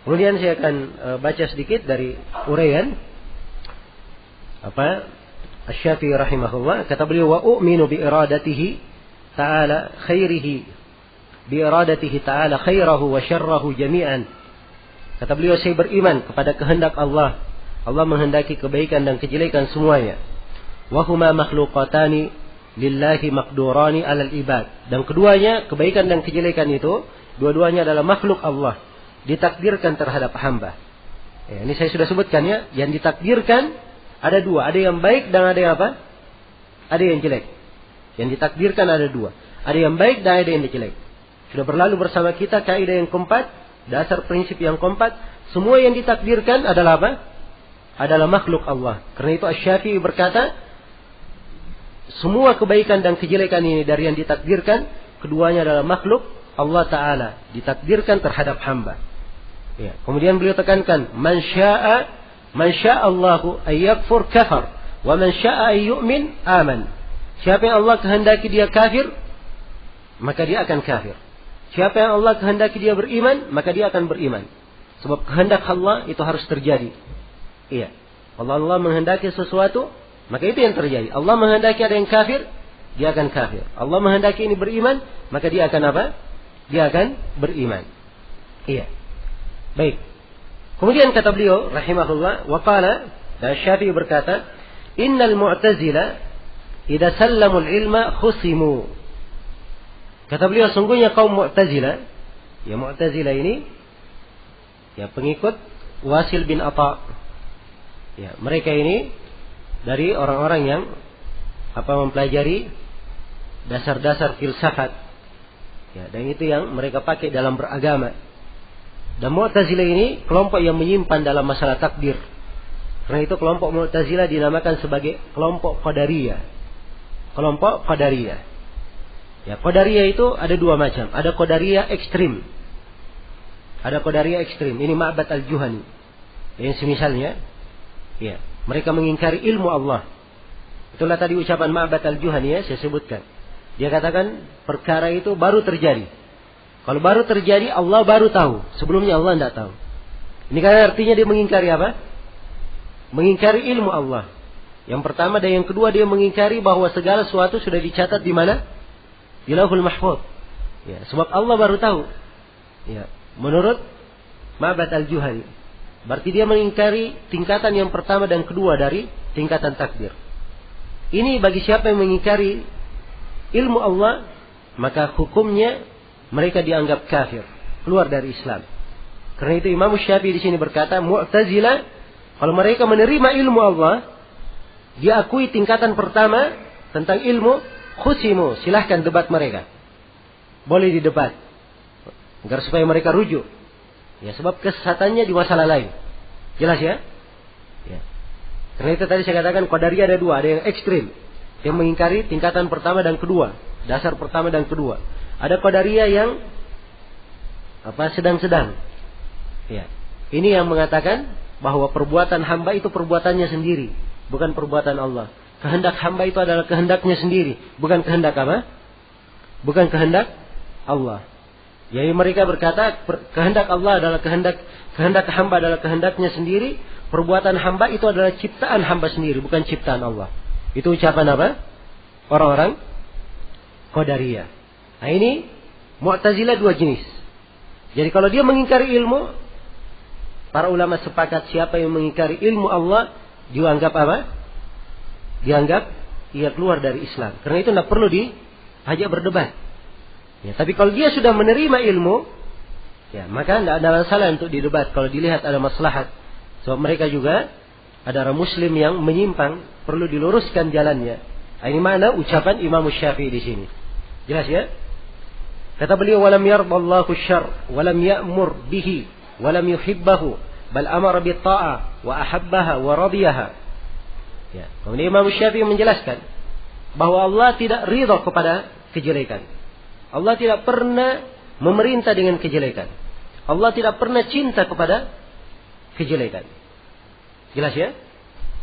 Kemudian saya akan baca sedikit dari uraian Asy-Syafi'i rahimahullah. Kata beliau, wa u'minu bi iradatihi ta'ala khairihi, bi iradatihi ta'ala khairahu wa syarrahu jami'an. Kata beliau, saya beriman kepada kehendak Allah. Allah menghendaki kebaikan dan kejelekan semuanya. Wa huma makhluqatani lillahi maqdurani 'alal ibad. Dan keduanya, kebaikan dan kejelekan itu, dua-duanya adalah makhluk Allah, ditakdirkan terhadap hamba. Ya, ini saya sudah sebutkan ya, yang ditakdirkan ada dua, ada yang baik dan ada yang apa? Ada yang jelek. Yang ditakdirkan ada dua, ada yang baik dan ada yang jelek. Sudah berlalu bersama kita kaidah yang keempat, dasar prinsip yang keempat, semua yang ditakdirkan adalah apa? Adalah makhluk Allah. Karena itu Asy-Syafi'i berkata, semua kebaikan dan kejelekan ini dari yang ditakdirkan, keduanya adalah makhluk Allah Ta'ala, ditakdirkan terhadap hamba. Ya. Kemudian beliau tekankan, man sya'allahu ayyakfur kafar, wa man sya'a ayyu'min aman. Siapa yang Allah kehendaki dia kafir, maka dia akan kafir. Siapa yang Allah kehendaki dia beriman, maka dia akan beriman. Sebab kehendak Allah itu harus terjadi. Iya. Allah menghendaki sesuatu, maka itu yang terjadi. Allah menghendaki ada yang kafir, dia akan kafir. Allah menghendaki ini beriman, maka dia akan apa? Dia akan beriman. Iya. Baik. Kemudian kata beliau rahimahullah, wa qala, dan Syafi'i berkata, innal mu'tazila idza sallamul ilma khusimu. Kata beliau, sungguhnya kaum Mu'tazilah, ya Mu'tazilah ini ya pengikut Wasil bin Atha. Ya, mereka ini dari orang-orang yang mempelajari dasar-dasar filsafat. Ya, dan itu yang mereka pakai dalam beragama. Dan Mu'tazilah ini kelompok yang menyimpan dalam masalah takdir. Karena itu kelompok Mu'tazilah dinamakan sebagai kelompok Qadariyah. Kelompok Qadariyah. Ya, Qadariyah itu ada dua macam. Ada Qadariyah ekstrim. Ada Qadariyah ekstrim. Ini Ma'bad al-Juhani. Yang semisalnya, ya, mereka mengingkari ilmu Allah. Itulah tadi ucapan Ma'bad al-Juhani ya, saya sebutkan. Dia katakan perkara itu baru terjadi. Kalau baru terjadi, Allah baru tahu. Sebelumnya Allah tidak tahu. Ini karena artinya dia mengingkari apa? Mengingkari ilmu Allah. Yang pertama dan yang kedua, dia mengingkari bahwa segala sesuatu sudah dicatat di mana? Di Lauhul Mahfuz. Ya, sebab Allah baru tahu. Ya, menurut Ma'bad al-Juhani. Berarti dia mengingkari tingkatan yang pertama dan kedua dari tingkatan takdir. Ini bagi siapa yang mengingkari ilmu Allah, maka hukumnya mereka dianggap kafir, keluar dari Islam. Karena itu Imam Syafi'i di sini berkata, Mu'tazilah kalau mereka menerima ilmu Allah, dia akui tingkatan pertama tentang ilmu, khusimu, silahkan debat mereka. Boleh didebat. Agar supaya mereka rujuk. Ya, sebab kesesatannya di masalah lain. Jelas ya? Ya. Karena itu tadi saya katakan Qadariyah ada dua. Ada yang ekstrim, yang mengingkari tingkatan pertama dan kedua. Dasar pertama dan kedua. Ada Qadariyah yang sedang-sedang. Ya. Ini yang mengatakan bahwa perbuatan hamba itu perbuatannya sendiri, bukan perbuatan Allah. Kehendak hamba itu adalah kehendaknya sendiri, bukan kehendak apa? Bukan kehendak Allah. Jadi mereka berkata kehendak Allah adalah kehendak hamba adalah kehendaknya sendiri, perbuatan hamba itu adalah ciptaan hamba sendiri, bukan ciptaan Allah. Itu ucapan apa? Orang-orang Qadariyah. Nah, ini Mu'tazilah dua jenis. Jadi kalau dia mengingkari ilmu, para ulama sepakat siapa yang mengingkari ilmu Allah dianggap apa? Dianggap ia keluar dari Islam. Karena itu tidak perlu diajak berdebat. Ya, tapi kalau dia sudah menerima ilmu, ya maka tidak ada masalah untuk didebat kalau dilihat ada maslahat. Sebab mereka juga ada orang Muslim yang menyimpang, perlu diluruskan jalannya. Ini mana ucapan Imam Syafi'i di sini. Jelas ya? Kata beliau, walam yardallahu syarr, walam ya'mur bihi, walam yuhibbahu, bal amara bi ta'ah, wa ahabbaha, wa radiyaha. Ya. Kemudian Imam Syafi'i menjelaskan bahwa Allah tidak ridha kepada kejelekan. Allah tidak pernah memerintah dengan kejelekan. Allah tidak pernah cinta kepada kejelekan. Jelas ya?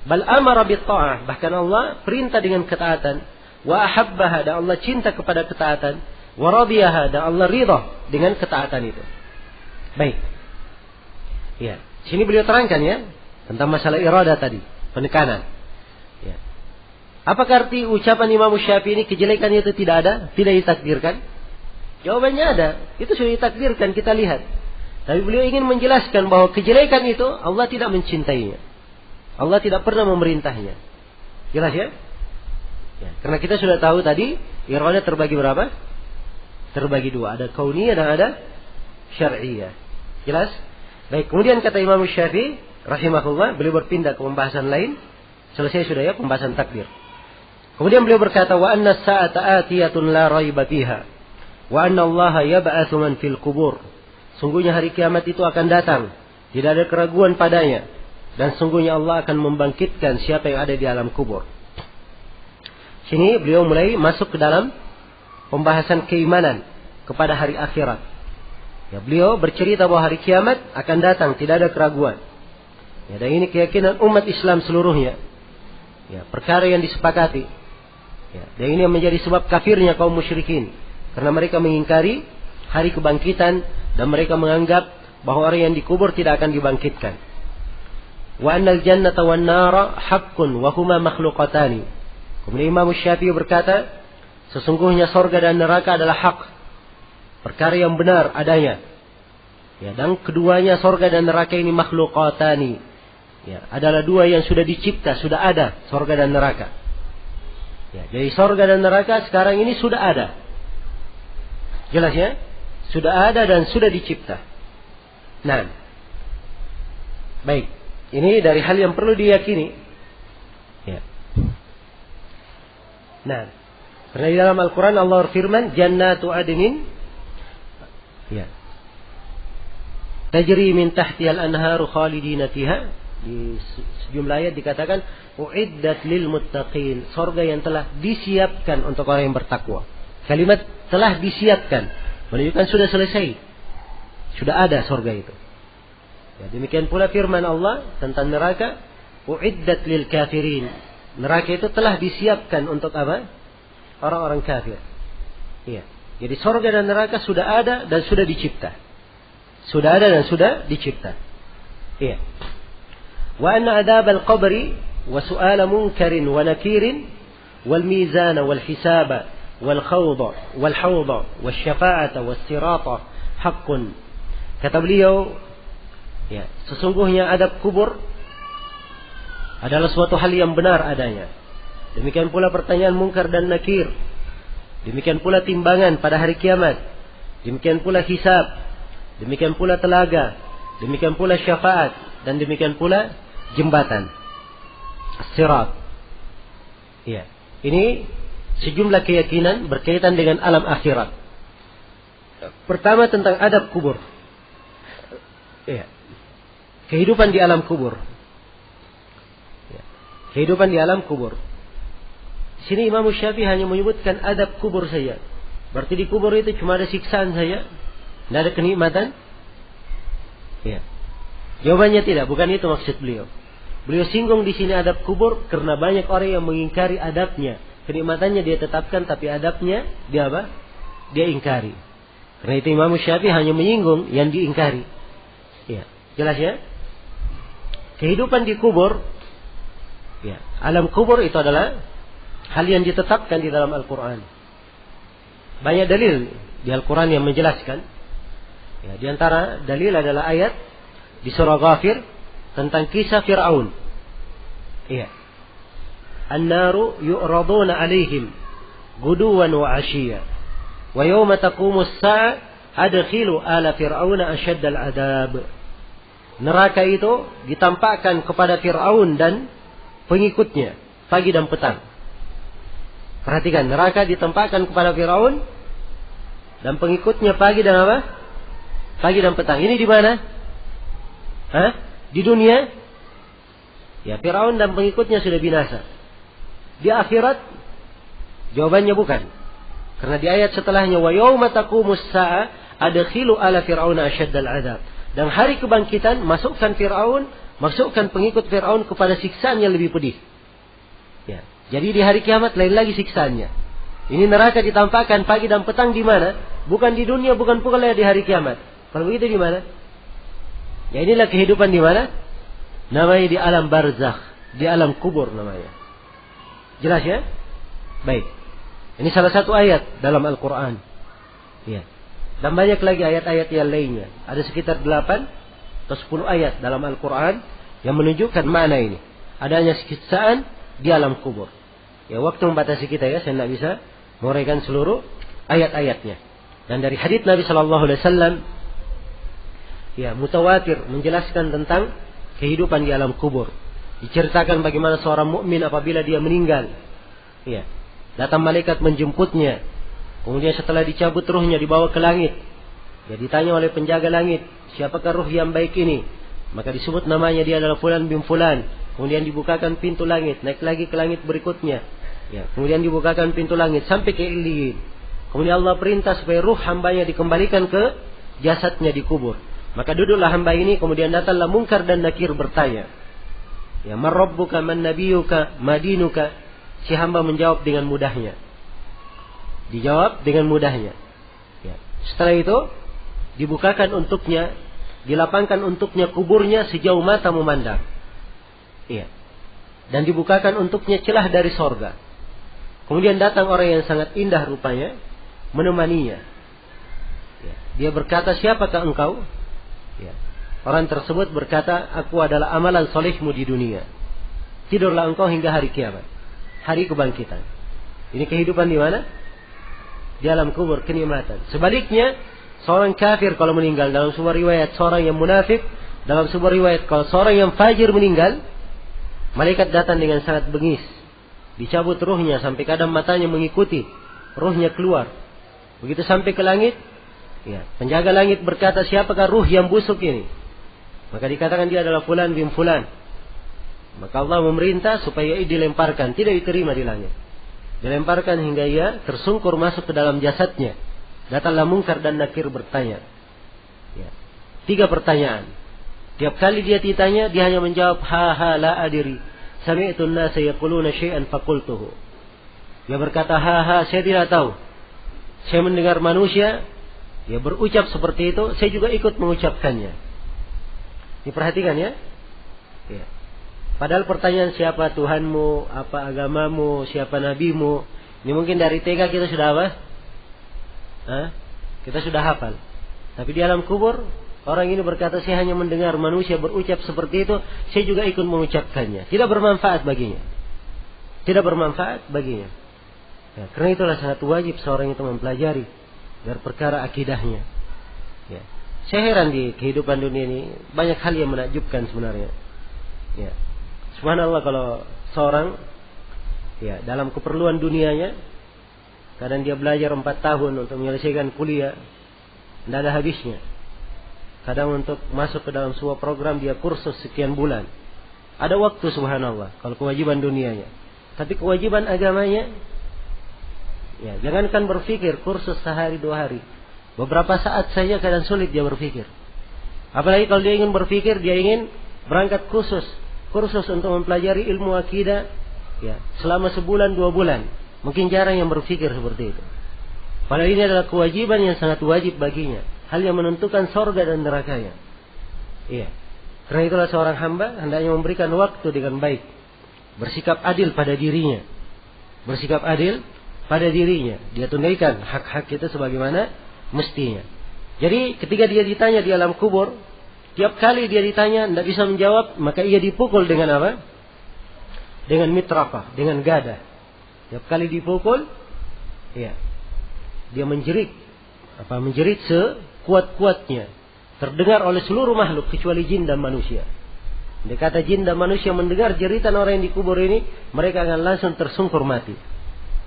Bal amara bi ta'ah, bahkan Allah perintah dengan ketaatan, wa ahabbaha, dan Allah cinta kepada ketaatan, wa radiyaha, dan Allah ridha dengan ketaatan itu. Baik. Ya, sini beliau terangkan ya tentang masalah iradah tadi, penekanan. Ya. Apakah arti ucapan Imam Syafi'i ini kejelekan itu tidak ada, tidak ditakdirkan? Jawabannya ada, itu sudah ditakdirkan, kita lihat. Tapi beliau ingin menjelaskan bahwa kejelekan itu Allah tidak mencintainya. Allah tidak pernah memerintahnya. Jelas ya? Ya, karena kita sudah tahu tadi iradah terbagi berapa? Terbagi dua, ada kauniyah dan ada syar'iyah. Jelas? Baik, kemudian kata Imam Syafi'i rahimahullah, beliau berpindah ke pembahasan lain. Selesai sudah ya pembahasan takdir. Kemudian beliau berkata, wa anna as-sa'ata atiyatun la raiba fiha, wa anna Allah yab'atsu man fil qubur. Sungguhnya hari kiamat itu akan datang, tidak ada keraguan padanya, dan sungguhnya Allah akan membangkitkan siapa yang ada di alam kubur. Sini beliau mulai masuk ke dalam pembahasan keimanan kepada hari akhirat. Ya, beliau bercerita bahwa hari kiamat akan datang, tidak ada keraguan. Ya, dan ini keyakinan umat Islam seluruhnya. Ya, perkara yang disepakati. Ya, dan ini yang menjadi sebab kafirnya kaum musyrikin, karena mereka mengingkari hari kebangkitan dan mereka menganggap bahwa orang yang dikubur tidak akan dibangkitkan. Wa annal jannata wan nara haqqun wa huma makhluqatani. Kemudian Imam Syafi'i berkata, sesungguhnya surga dan neraka adalah hak, perkara yang benar adanya. Ya, dan keduanya surga dan neraka ini makhluqatani. Ya, adalah dua yang sudah dicipta, sudah ada surga dan neraka. Ya, jadi surga dan neraka sekarang ini sudah ada. Jelas ya? Sudah ada dan sudah dicipta. Nah, baik. Ini dari hal yang perlu diyakini. Ya. Nah, karena di dalam Al-Quran Allah berfirman, Jannatu adnin, ya, tajri min tahtihal anharu khalidina fiha. Di sejumlah ayat dikatakan, uiddat lil muttaqin, surga yang telah disiapkan untuk orang yang bertakwa. Kalimat telah disiapkan menunjukkan sudah selesai, sudah ada surga itu. Ya, demikian pula firman Allah tentang neraka, uiddat lil kafirin. Neraka itu telah disiapkan untuk apa? Orang-orang kafir. Iya. Jadi surga dan neraka sudah ada dan sudah dicipta. Sudah ada dan sudah dicipta. Iya. Wa anna adabal qabri wa su'ala munkarin wa nakirin wal mizana wal hisaba wal khawda wal hawda wal syafa'ata wal sirata haqqun. Kata beliau, ya, sesungguhnya adab kubur adalah suatu hal yang benar adanya. Demikian pula pertanyaan munkar dan nakir. Demikian pula timbangan pada hari kiamat. Demikian pula hisab. Demikian pula telaga. Demikian pula syafaat. Dan demikian pula jembatan As-Sirat. Ya, ini sejumlah keyakinan berkaitan dengan alam akhirat. Pertama tentang adab kubur. Ya. Kehidupan di alam kubur. Ya. Kehidupan di alam kubur. Di sini Imam Syafi'i hanya menyebutkan adab kubur saja. Berarti di kubur itu cuma ada siksaan saja, tidak ada kenikmatan. Ya. Jawabannya tidak, bukan itu maksud beliau. Beliau singgung di sini adab kubur karena banyak orang yang mengingkari adabnya. Kenikmatannya dia tetapkan, tapi adabnya dia apa? Dia ingkari. Karena itu Imam Syafi'i hanya menyinggung yang diingkari. Ya, jelas ya? Kehidupan di kubur, ya, alam kubur itu adalah hal yang ditetapkan di dalam Al-Quran. Banyak dalil di Al-Quran yang menjelaskan. Ya, di antara dalil adalah ayat di surah Ghafir tentang kisah Fir'aun. Iya. An-naru yu'raduna 'alaihim guduwan wa 'ashiyya wa yawma taqumu as-sa'a adkhilu ala fir'auna ashadda al-'adab. Neraka itu ditampakkan kepada Fir'aun dan pengikutnya pagi dan petang. Perhatikan, neraka ditampakkan kepada Fir'aun dan pengikutnya pagi dan apa? Pagi dan petang. Ini di mana? Hah? Di dunia? Ya, Fir'aun dan pengikutnya sudah binasa. Di akhirat? Jawabannya bukan. Karena di ayat setelahnya, wa yawma taqumus sa'a adkhilu ala fir'auna asyaddal 'adzab. Dan hari kebangkitan masukkan Fir'aun, masukkan pengikut Fir'aun kepada siksaan yang lebih pedih. Ya. Jadi di hari kiamat lain lagi siksaannya. Ini neraka ditampakkan pagi dan petang di mana? Bukan di dunia, bukan pula di hari kiamat. Kalau begitu di mana? Ya inilah kehidupan di mana? Namanya di alam barzakh, di alam kubur namanya. Jelas ya? Baik. Ini salah satu ayat dalam Al-Quran. Ya. Dan banyak lagi ayat-ayat yang lainnya. Ada sekitar 8 atau 10 ayat dalam Al-Quran yang menunjukkan makna ini. Adanya siksaan di alam kubur. Ya, waktu membatasi kita ya, saya tidak bisa menguraikan seluruh ayat-ayatnya. Dan dari hadits Nabi Shallallahu Alaihi Wasallam, ya mutawatir menjelaskan tentang kehidupan di alam kubur. Diceritakan bagaimana seorang mukmin apabila dia meninggal, ya, datang malaikat menjemputnya. Kemudian setelah dicabut ruhnya dibawa ke langit. Ya, ditanya oleh penjaga langit, siapakah ruh yang baik ini? Maka disebut namanya, dia adalah fulan bin fulan. Kemudian dibukakan pintu langit, naik lagi ke langit berikutnya. Ya, kemudian dibukakan pintu langit sampai ke Illiyin. Kemudian Allah perintah supaya ruh hambanya dikembalikan ke jasadnya di kubur. Maka duduklah hamba ini, kemudian datanglah Munkar dan Nakir bertanya. Ya, man rabbuka, man nabiyuka, madinuka. Si hamba menjawab dengan mudahnya. Dijawab dengan mudahnya. Ya. Setelah itu dibukakan untuknya, dilapangkan untuknya kuburnya sejauh mata memandang. Iya. Dan dibukakan untuknya celah dari sorga. Kemudian datang orang yang sangat indah rupanya, menemaninya. Ya. Dia berkata, siapakah engkau? Ya. Orang tersebut berkata, aku adalah amalan solehmu di dunia. Tidurlah engkau hingga hari kiamat, hari kebangkitan. Ini kehidupan di mana? Di alam kubur, kenikmatan. Sebaliknya, seorang kafir kalau meninggal, dalam sebuah riwayat seorang yang munafik, dalam sebuah riwayat kalau seorang yang fajir meninggal, malaikat datang dengan sangat bengis, dicabut ruhnya sampai kadang matanya mengikuti, ruhnya keluar. Begitu sampai ke langit, ya, penjaga langit berkata, siapakah ruh yang busuk ini? Maka dikatakan dia adalah fulan bin fulan. Maka Allah memerintah supaya dilemparkan, tidak diterima di langit. Dilemparkan hingga ia tersungkur masuk ke dalam jasadnya. Datanglah Munkar dan Nakir bertanya. Ya. 3 pertanyaan. Tiap kali dia ditanya, dia hanya menjawab, ha la adiri. Sami'tu an-nasa yaquluna syai'an faqultuhu. Dia berkata, ha saya tidak tahu. Saya mendengar manusia dia berucap seperti itu, saya juga ikut mengucapkannya. Diperhatikan ya. Ya. Padahal pertanyaan siapa Tuhanmu, apa agamamu, siapa nabimu, ini mungkin dari TK kita sudah apa? Kita sudah hafal. Tapi di alam kubur, orang ini berkata, saya hanya mendengar manusia berucap seperti itu, saya juga ikut mengucapkannya. Tidak bermanfaat baginya. Tidak bermanfaat baginya. Ya, karena itulah sangat wajib seorang itu mempelajari dari perkara akidahnya. Ya. Saya heran di kehidupan dunia ini, banyak hal yang menakjubkan sebenarnya. Ya. Subhanallah, kalau seorang ya dalam keperluan dunianya, kadang dia belajar 4 tahun untuk menyelesaikan kuliah, tidak ada habisnya. Kadang untuk masuk ke dalam sebuah program dia kursus sekian bulan. Ada waktu subhanallah kalau kewajiban dunianya. Tapi kewajiban agamanya, ya jangankan berpikir kursus sehari 2 hari, beberapa saat saja kadang sulit dia berpikir. Apalagi kalau dia ingin berpikir, dia ingin berangkat kursus untuk mempelajari ilmu akidah, ya selama sebulan 2 bulan, mungkin jarang yang berpikir seperti itu. Padahal ini adalah kewajiban yang sangat wajib baginya, hal yang menentukan surga dan nerakanya. Iya. Karena itulah seorang hamba hendaknya memberikan waktu dengan baik, bersikap adil pada dirinya, dia tunaikan hak-hak kita sebagaimana mestinya. Jadi ketika dia ditanya di alam kubur, tiap kali dia ditanya tidak bisa menjawab, maka ia dipukul dengan apa? Dengan mitraqah, dengan gada. Tiap kali dipukul, ya, dia menjerit sekuat-kuatnya, terdengar oleh seluruh makhluk kecuali jin dan manusia. Dia kata jin dan manusia mendengar jeritan orang yang dikubur ini, mereka akan langsung tersungkur mati.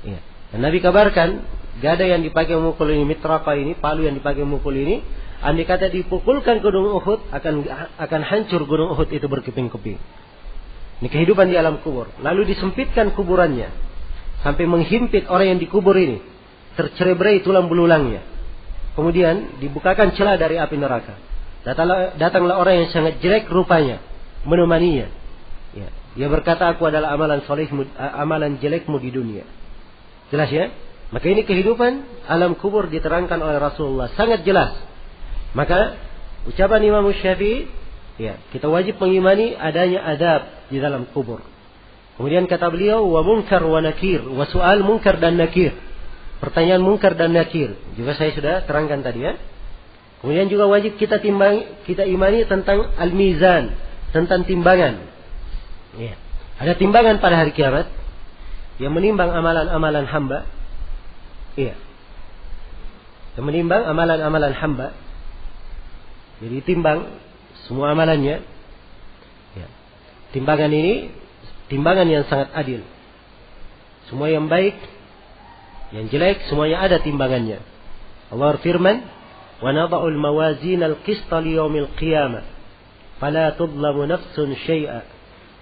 Ya. Dan Nabi kabarkan, gada yang dipakai memukul ini, mitraqah ini, palu yang dipakai memukul ini, andai kata dipukulkan gunung Uhud, akan hancur gunung Uhud itu berkeping-keping. Ini kehidupan di alam kubur. Lalu disempitkan kuburannya sampai menghimpit orang yang dikubur ini, tercerai-berai tulang belulangnya. Kemudian dibukakan celah dari api neraka. Datanglah orang yang sangat jelek rupanya, menemaninya. Ya. Dia berkata, aku adalah amalan jelekmu di dunia. Jelas ya? Maka ini kehidupan alam kubur diterangkan oleh Rasulullah sangat jelas. Maka ucapan Imam Syafi'i, Ya, kita wajib mengimani adanya adab di dalam kubur. Kemudian kata beliau, wa munkar wa nakir, wa soal munkar dan nakir. Pertanyaan munkar dan nakir. Juga saya sudah terangkan tadi ya. Kemudian juga wajib kita imani tentang al-mizan, tentang timbangan. Ya. Ada timbangan pada hari kiamat yang menimbang amalan-amalan hamba. Iya. Yang menimbang amalan-amalan hamba. Jadi timbang semua amalannya. Ya. Timbangan ini timbangan yang sangat adil. Semua yang baik, yang jelek, semuanya ada timbangannya. Allah berfirman, "Wa nada'ul mawazin al-qista li yaumil qiyamah, fala tudlamu nafsun syai'a,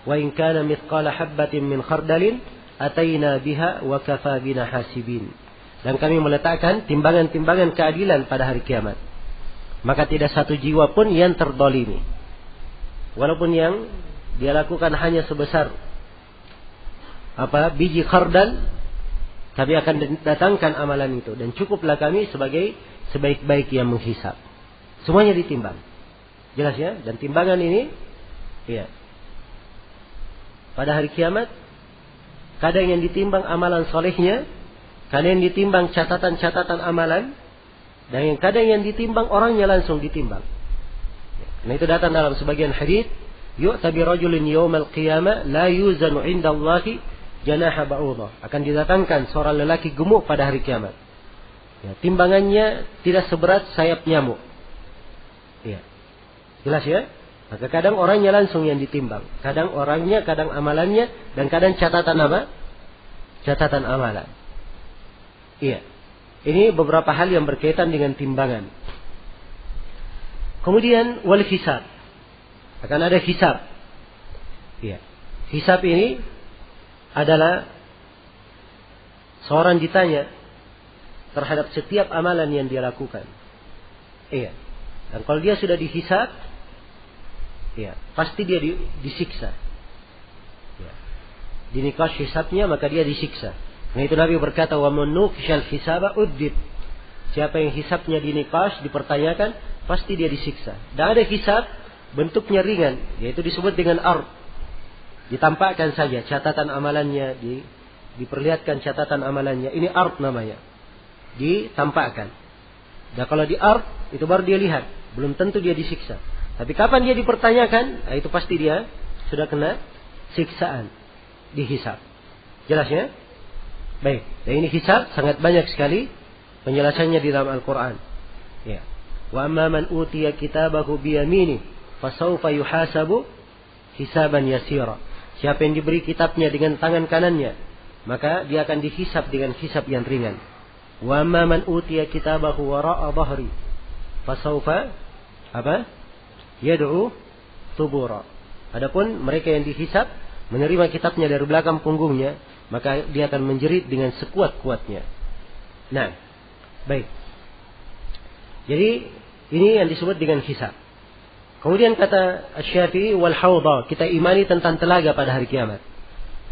wa in kana mithqala habbatin min khardalin, ataina biha wa kafa bina hasibin." Dan kami meletakkan timbangan-timbangan keadilan pada hari kiamat. Maka tidak satu jiwa pun yang terdolimi. Walaupun yang dia lakukan hanya sebesar biji khardal, kami akan datangkan amalan itu. Dan cukuplah kami sebagai sebaik-baik yang menghisap. Semuanya ditimbang. Jelas ya? Dan timbangan ini, ya, pada hari kiamat, kadang yang ditimbang amalan solehnya, kadang yang ditimbang catatan-catatan amalan, dan yang kadang yang ditimbang orangnya langsung ditimbang. Nah itu datang dalam sebagian hadits, yu'ta bi rajulin yaumal qiyamah la yuzanu 'inda Allahi janaha ba'udah. Akan didatangkan seorang lelaki gemuk pada hari kiamat. Ya, timbangannya tidak seberat sayap nyamuk. Ya. Jelas ya? Maka kadang orangnya langsung yang ditimbang. Kadang orangnya, kadang amalannya, dan kadang catatan apa? Catatan amalan. Iya. Ini beberapa hal yang berkaitan dengan timbangan. Kemudian wal hisab. Akan ada hisab. Iya. Hisab ini adalah seorang ditanya terhadap setiap amalan yang dia lakukan. Iya. Dan kalau dia sudah dihisab, ya, pasti dia disiksa. Ya. Dinikash hisabnya, maka dia disiksa. Nah itu Nabi berkata, wa man nuqishal hisaba uddib. Siapa yang hisabnya dinikash, dipertanyakan, pasti dia disiksa. Dan ada hisab bentuknya ringan, yaitu disebut dengan ard. Ditampakkan saja catatan amalannya, diperlihatkan catatan amalannya. Ini ard namanya. Ditampakkan. Dan kalau di ard, itu baru dia lihat. Belum tentu dia disiksa. Tapi kapan dia dipertanyakan, itu pasti dia sudah kena siksaan. Dihisab. Jelas ya? Baik. Dan ini hisab sangat banyak sekali penjelasannya di dalam Al-Quran. Ya. Wa amma man utiya kitabahu biyamini fasawfa yuhasabu hisaban yasira. Siapa yang diberi kitabnya dengan tangan kanannya, maka dia akan dihisab dengan hisab yang ringan. Wa amma man utiya kitabahu wara'a dhahri fasawfa yad'u thubura. Adapun mereka yang dihisab menerima kitabnya dari belakang punggungnya, maka dia akan menjerit dengan sekuat-kuatnya. Nah, baik. Jadi ini yang disebut dengan hisab. Kemudian kata Asy-Syafi'i wal haudha, kita imani tentang telaga pada hari kiamat.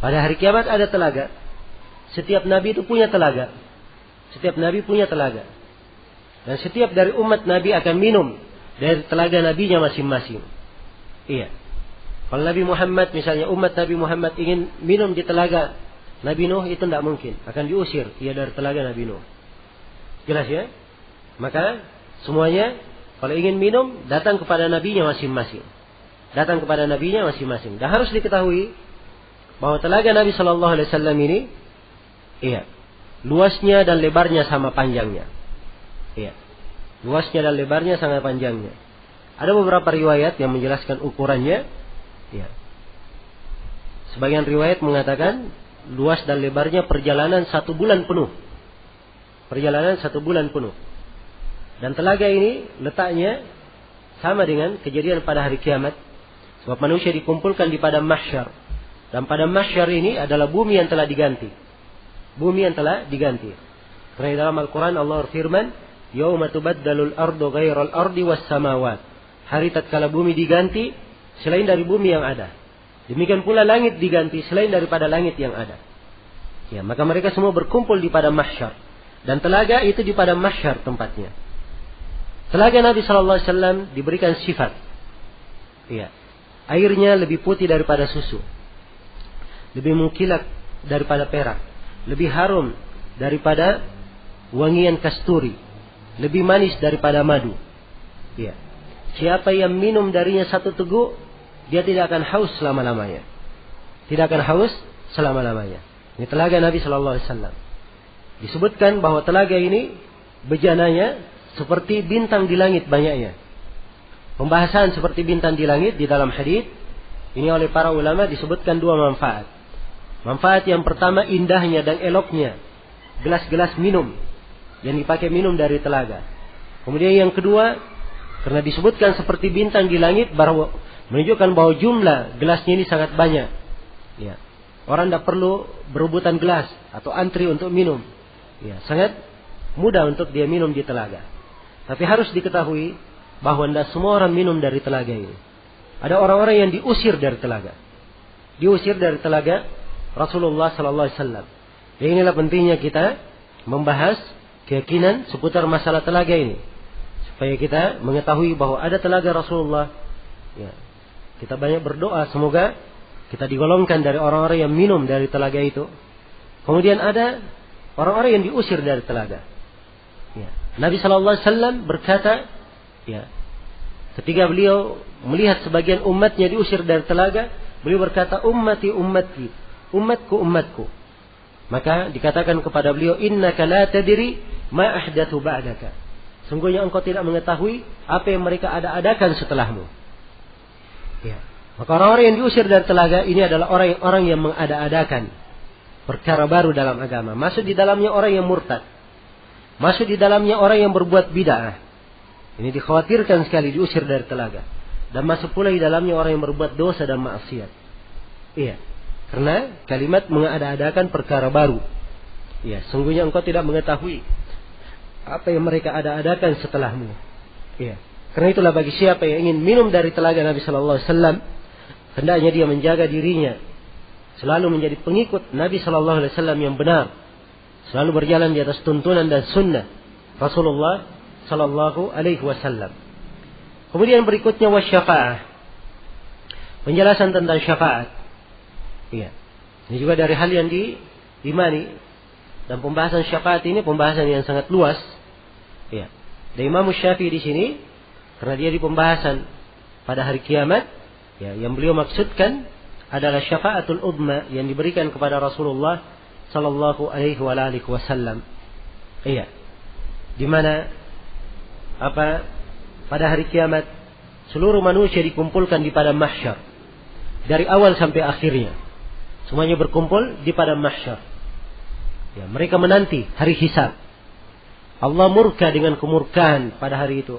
Pada hari kiamat ada telaga. Setiap nabi itu punya telaga. Setiap nabi punya telaga. Dan setiap dari umat nabi akan minum dari telaga nabinya masing-masing. Iya. Kalau Nabi Muhammad misalnya, umat Nabi Muhammad ingin minum di telaga Nabi Nuh, itu tidak mungkin. Akan diusir ia dari telaga Nabi Nuh. Jelas ya? Maka semuanya kalau ingin minum, datang kepada nabinya masing-masing. Datang kepada nabinya masing-masing. Dan harus diketahui bahwa telaga Nabi SAW ini, iya, luasnya dan lebarnya sama panjangnya. Iya. Luasnya dan lebarnya sangat panjangnya. Ada beberapa riwayat yang menjelaskan ukurannya. Ya. Sebagian riwayat mengatakan luas dan lebarnya perjalanan 1 bulan penuh. Perjalanan 1 bulan penuh. Dan telaga ini letaknya sama dengan kejadian pada hari kiamat. Sebab manusia dikumpulkan di padang mahsyar. Dan padang mahsyar ini adalah bumi yang telah diganti. Bumi yang telah diganti. Karena dalam Al-Quran Allah berfirman, Yauma tubaddalul ardu ghairal ardi was samawat. Hari tatkala bumi diganti selain dari bumi yang ada. Demikian pula langit diganti selain daripada langit yang ada. Ya, maka mereka semua berkumpul di padang mahsyar. Dan telaga itu di padang mahsyar tempatnya. Telaga Nabi SAW diberikan sifat. Ya. Airnya lebih putih daripada susu. Lebih mengkilat daripada perak. Lebih harum daripada wangian kasturi. Lebih manis daripada madu. Ya. Siapa yang minum darinya satu teguk, dia tidak akan haus selama-lamanya. Tidak akan haus selama-lamanya. Ini telaga Nabi Sallallahu Alaihi Wasallam. Disebutkan bahwa telaga ini bejananya seperti bintang di langit banyaknya. Pembahasan seperti bintang di langit di dalam hadis ini oleh para ulama disebutkan dua manfaat. Manfaat yang pertama indahnya dan eloknya gelas-gelas minum yang dipakai minum dari telaga. Kemudian yang kedua, karena disebutkan seperti bintang di langit, menunjukkan bahwa jumlah gelasnya ini sangat banyak. Ya. Orang tidak perlu berebutan gelas atau antri untuk minum. Ya, sangat mudah untuk dia minum di telaga. Tapi harus diketahui bahwa tidak semua orang minum dari telaga ini. Ada orang-orang yang diusir dari telaga. Diusir dari telaga Rasulullah Sallallahu Alaihi Wasallam. Jadi inilah pentingnya kita membahas keyakinan seputar masalah telaga ini, supaya kita mengetahui bahwa ada telaga Rasulullah. Ya. Kita banyak berdoa semoga kita digolongkan dari orang-orang yang minum dari telaga itu. Kemudian ada orang-orang yang diusir dari telaga. Ya. Nabi Sallallahu Alaihi Wasallam berkata, ya, ketika beliau melihat sebagian umatnya diusir dari telaga, beliau berkata, ummati ummati, umatku umatku. Maka dikatakan kepada beliau, innaka la tadri ma ahdathu ba'daka. Sungguhnya engkau tidak mengetahui apa yang mereka ada-adakan setelahmu. Ya. Maka orang-orang yang diusir dari telaga ini adalah orang-orang yang mengada-adakan perkara baru dalam agama. Masuk di dalamnya orang yang murtad. Masuk di dalamnya orang yang berbuat bid'ah. Ini dikhawatirkan sekali diusir dari telaga. Dan masuk pula di dalamnya orang yang berbuat dosa dan maksiat. Iya. Karena kalimat mengada-adakan perkara baru. Iya. Sungguhnya engkau tidak mengetahui apa yang mereka ada-adakan setelahmu. Iya. Karena itulah bagi siapa yang ingin minum dari telaga Nabi Sallallahu Alaihi Wasallam, hendaknya dia menjaga dirinya selalu menjadi pengikut Nabi Sallallahu Alaihi Wasallam yang benar, selalu berjalan di atas tuntunan dan sunnah Rasulullah Sallallahu Alaihi Wasallam. Kemudian berikutnya wasyafa'ah, penjelasan tentang syafaat. Iya, ini juga dari hal yang diimani, dan pembahasan syafaat ini pembahasan yang sangat luas. Iya, dan Imam Syafi'i di sini karena dia di pembahasan pada hari kiamat, ya, yang beliau maksudkan adalah syafaatul udma yang diberikan kepada Rasulullah Sallallahu Alaihi Wasallam. Iya, di mana pada hari kiamat seluruh manusia dikumpulkan di padang mahsyar dari awal sampai akhirnya, semuanya berkumpul di padang mahsyar. Ya, mereka menanti hari hisab. Allah murka dengan kemurkaan pada hari itu.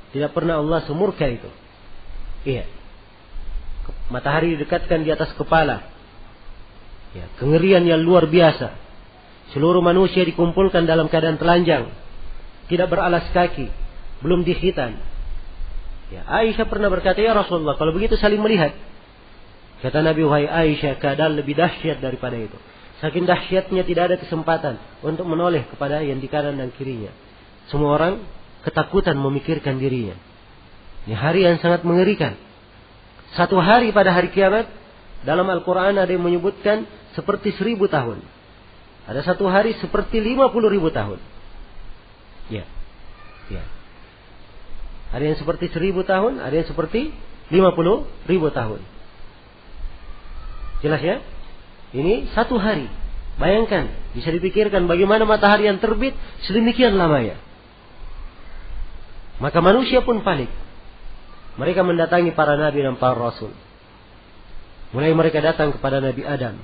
Tidak pernah Allah semurka itu. Iya. Matahari didekatkan di atas kepala. Ya, kengerian yang luar biasa. Seluruh manusia dikumpulkan dalam keadaan telanjang, tidak beralas kaki, belum dikhitan. Ya, Aisyah pernah berkata, ya Rasulullah, kalau begitu saling melihat. Kata Nabi, wahai Aisyah, keadaan lebih dahsyat daripada itu. Saking dahsyatnya tidak ada kesempatan untuk menoleh kepada yang di kanan dan kirinya. Semua orang ketakutan memikirkan dirinya. Ini hari yang sangat mengerikan. Satu hari pada hari kiamat, dalam Al-Quran ada yang menyebutkan seperti 1000 tahun. Ada satu hari seperti 50.000 tahun. Ya. Ya. Ada yang seperti 1000 tahun, ada yang seperti 50.000 tahun. Jelas ya? Ini satu hari. Bayangkan, bisa dipikirkan bagaimana matahari yang terbit sedemikian lamanya. Maka manusia pun panik. Mereka mendatangi para nabi dan para rasul. Mulai mereka datang kepada Nabi Adam.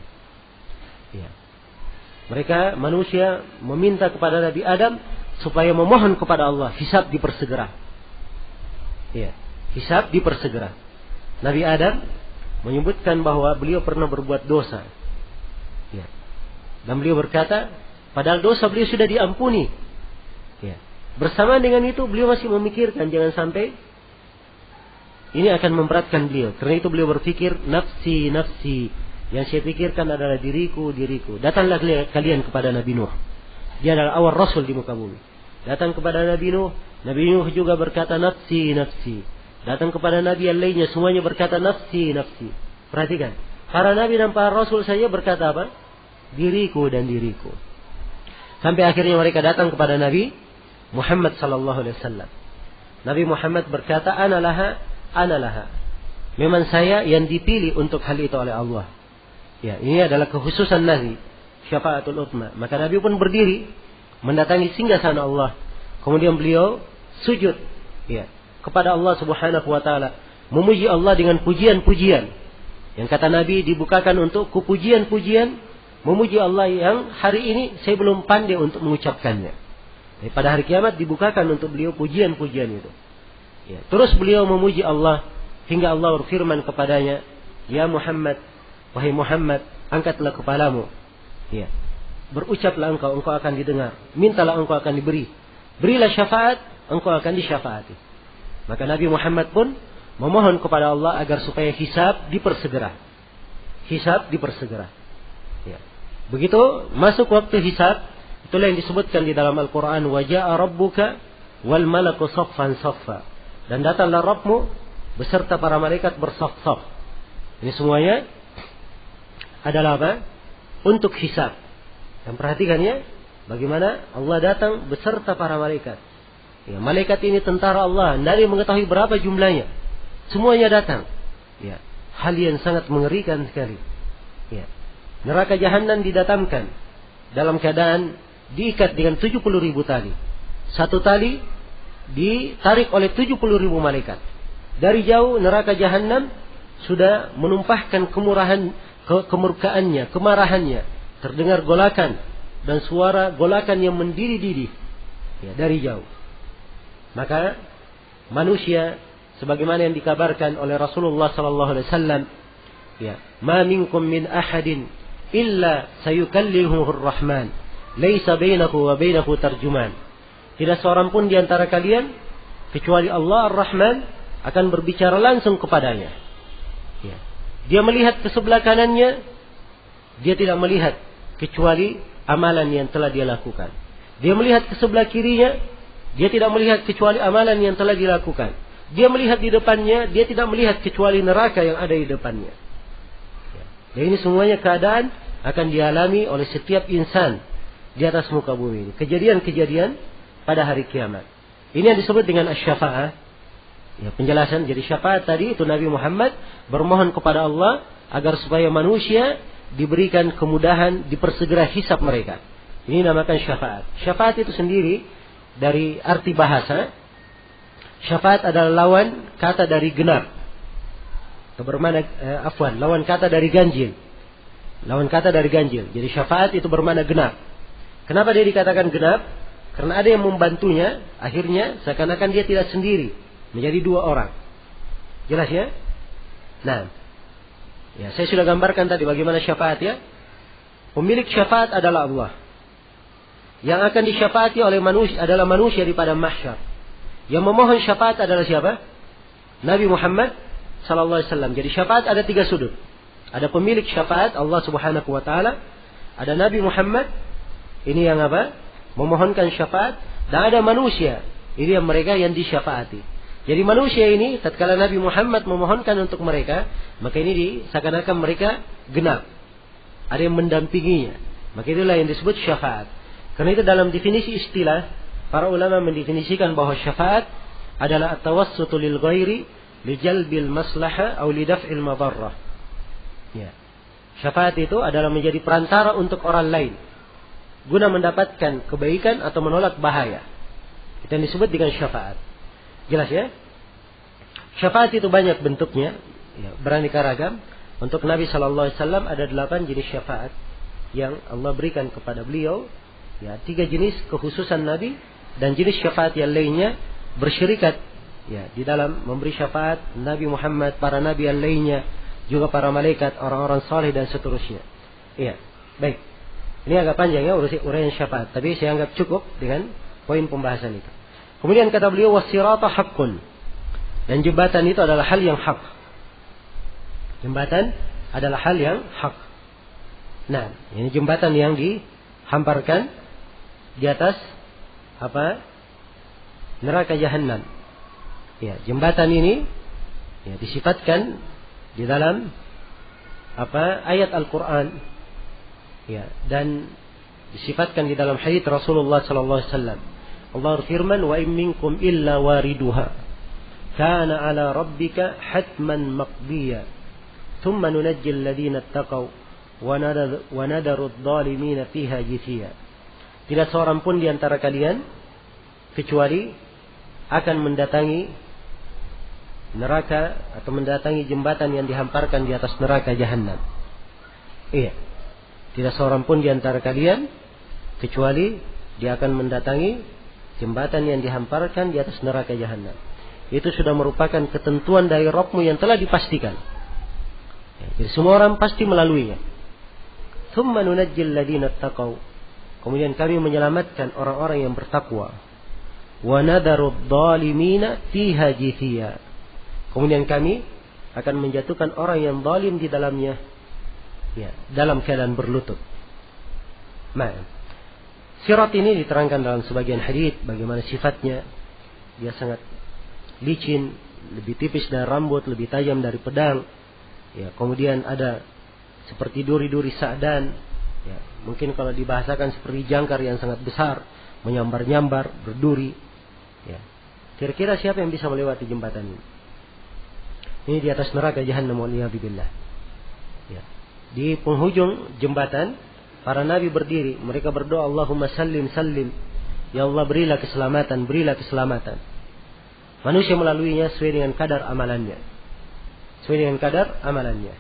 Ya. Mereka manusia meminta kepada Nabi Adam supaya memohon kepada Allah hisab dipersegera. Ya, hisab dipersegera. Nabi Adam menyebutkan bahwa beliau pernah berbuat dosa. Ya. Dan beliau berkata, padahal dosa beliau sudah diampuni. Ya. Bersamaan dengan itu beliau masih memikirkan jangan sampai ini akan memberatkan beliau. Karena itu beliau berpikir, nafsi, nafsi. Yang saya pikirkan adalah diriku, diriku. Datanglah kalian kepada Nabi Nuh. Dia adalah awal rasul di muka bumi. Datang kepada Nabi Nuh. Nabi Nuh juga berkata, nafsi, nafsi. Datang kepada nabi yang lainnya semuanya berkata nafsi, nafsi. Perhatikan, para nabi dan para rasul saja berkata apa? Diriku dan diriku. Sampai akhirnya mereka datang kepada Nabi Muhammad sallallahu alaihi wasallam. Nabi Muhammad berkata, ana laha, ana laha. Memang saya yang dipilih untuk hal itu oleh Allah. Ya, ini adalah kekhususan Nabi, syafaatul utma. Maka Nabi pun berdiri mendatangi singgasana Allah. Kemudian beliau sujud, ya, kepada Allah Subhanahu wa taala, memuji Allah dengan pujian-pujian. Yang kata Nabi dibukakan untukku pujian-pujian, memuji Allah yang hari ini saya belum pandai untuk mengucapkannya. Jadi pada hari kiamat dibukakan untuk beliau pujian-pujian itu. Ya, terus beliau memuji Allah hingga Allah berfirman kepadanya, ya Muhammad, wahai Muhammad, angkatlah kepalamu. Ya, berucaplah engkau akan didengar. Mintalah engkau akan diberi. Berilah syafaat, engkau akan disyafaati. Maka Nabi Muhammad pun memohon kepada Allah agar supaya hisab dipersegera. Hisab dipersegera. Ya. Begitu masuk waktu hisab, itulah yang disebutkan di dalam Al-Quran, wa ja'a rabbuka wal malaku saffan saffa. Dan datanglah Rabbmu beserta para malaikat bersaf-saf. Ini semuanya adalah apa? Untuk hisab. Dan perhatikan ya, bagaimana Allah datang beserta para malaikat. Ya, malaikat ini tentara Allah, tidak mengetahui berapa jumlahnya. Semuanya datang. Ya, hal yang sangat mengerikan sekali. Ya. Neraka jahanam didatangkan dalam keadaan diikat dengan 70.000 tali. Satu tali ditarik oleh 70.000 malaikat. Dari jauh neraka jahanam sudah menumpahkan kemurkaannya, kemarahannya. Terdengar golakan dan suara golakan yang mendidih-didih, ya, dari jauh. Maka manusia sebagaimana yang dikabarkan oleh Rasulullah sallallahu alaihi wasallam, ya, ma minkum min ahadin illa sayukallimuhu ar-rahman laisa bainahu wa bainahu tarjuman. Tidak seorang pun di antara kalian kecuali Allah Ar-Rahman akan berbicara langsung kepadanya. Ya. Dia melihat ke sebelah kanannya, dia tidak melihat kecuali amalan yang telah dia lakukan. Dia melihat ke sebelah kirinya, dia tidak melihat kecuali amalan yang telah dilakukan. Dia melihat di depannya, dia tidak melihat kecuali neraka yang ada di depannya. Ya. Dan ini semuanya keadaan akan dialami oleh setiap insan di atas muka bumi ini. Kejadian-kejadian pada hari kiamat. Ini yang disebut dengan asy-syafa'ah. Ya, penjelasan jadi syafaat tadi itu Nabi Muhammad bermohon kepada Allah agar supaya manusia diberikan kemudahan, dipersegera hisab mereka. Ini namakan syafaat. Syafaat itu sendiri dari arti bahasa, syafaat adalah lawan kata dari genap. Bermakna lawan kata dari ganjil. Lawan kata dari ganjil. Jadi syafaat itu bermakna genap. Kenapa dia dikatakan genap? Karena ada yang membantunya, akhirnya seakan-akan dia tidak sendiri. Menjadi dua orang. Jelas ya? Nah, ya, saya sudah gambarkan tadi bagaimana syafaat ya. Pemilik syafaat adalah Allah. Yang akan disyafaati oleh manusia adalah manusia di padang mahsyar. Yang memohon syafaat adalah siapa? Nabi Muhammad sallallahu alaihi wasallam. Jadi syafaat ada 3 sudut. Ada pemilik syafaat Allah Subhanahu wa taala, ada Nabi Muhammad, ini yang apa? Memohonkan syafaat, dan ada manusia. Ini yang mereka yang disyafaati. Jadi manusia ini tatkala Nabi Muhammad memohonkan untuk mereka, maka ini seakan-akan mereka genap. Ada yang mendampinginya. Maka itulah yang disebut syafaat. Karena itu dalam definisi istilah, para ulama mendefinisikan bahwa syafaat adalah at-tawassutu lil ghairi li jalbil maslahah atau li daf'il madarrah. Ya. Syafaat itu adalah menjadi perantara untuk orang lain guna mendapatkan kebaikan atau menolak bahaya. Itu yang disebut dengan syafaat. Jelas ya? Syafaat itu banyak bentuknya, ya, beraneka ragam. Untuk Nabi sallallahu alaihi wasallam ada 8 jenis syafaat yang Allah berikan kepada beliau. Ya, 3 jenis kekhususan Nabi, dan jenis syafaat yang lainnya bersyirikat ya di dalam memberi syafaat Nabi Muhammad, para nabi yang lainnya, juga para malaikat, orang-orang saleh dan seterusnya. Iya, baik. Ini agak panjang ya uraian syafaat, tapi saya anggap cukup dengan poin pembahasan itu. Kemudian kata beliau was-sirata haqqun. Dan jembatan itu adalah hal yang hak. Jembatan adalah hal yang hak. Nah, ini jembatan yang dihamparkan di atas apa? Neraka jahanam. Ya, jembatan ini ya disifatkan di dalam ayat Al-Qur'an. Ya, dan disifatkan di dalam hadits Rasulullah sallallahu alaihi wasallam. Allah berfirman, "Wa in minkum illa wariduha kana 'ala rabbika hatman maqdiya thumma nunajjil ladzina ittaqaw wa nadaru adh-dhalimina fiha jithiya." Tidak seorang pun di antara kalian kecuali akan mendatangi neraka atau mendatangi jembatan yang dihamparkan di atas neraka jahanam. Iya. Tidak seorang pun di antara kalian kecuali dia akan mendatangi jembatan yang dihamparkan di atas neraka jahanam. Itu sudah merupakan ketentuan dari Rabbmu yang telah dipastikan. Jadi semua orang pasti melaluinya. Tsumma nunajjil ladzina taqaw. Kemudian kami menyelamatkan orang-orang yang bertakwa. Wa nadharu adh-dhalimina fiha jithiya. Kemudian kami akan menjatuhkan orang yang zalim di dalamnya, ya, dalam keadaan berlutut. Nah, sirat ini diterangkan dalam sebagian hadits bagaimana sifatnya. Dia sangat licin, lebih tipis dari rambut, lebih tajam dari pedang. Ya, kemudian ada seperti duri-duri sa'dan. Ya, mungkin kalau dibahasakan seperti jangkar yang sangat besar, menyambar-nyambar, berduri. Ya. Kira-kira siapa yang bisa melewati jembatan ini? Ini di atas neraka jahanam, waliyadzubillah. Ya. Di penghujung jembatan, para nabi berdiri. Mereka berdoa, Allahumma sallim, sallim. Ya Allah, berilah keselamatan, berilah keselamatan. Manusia melaluinya sesuai dengan kadar amalannya. Sesuai dengan kadar amalannya.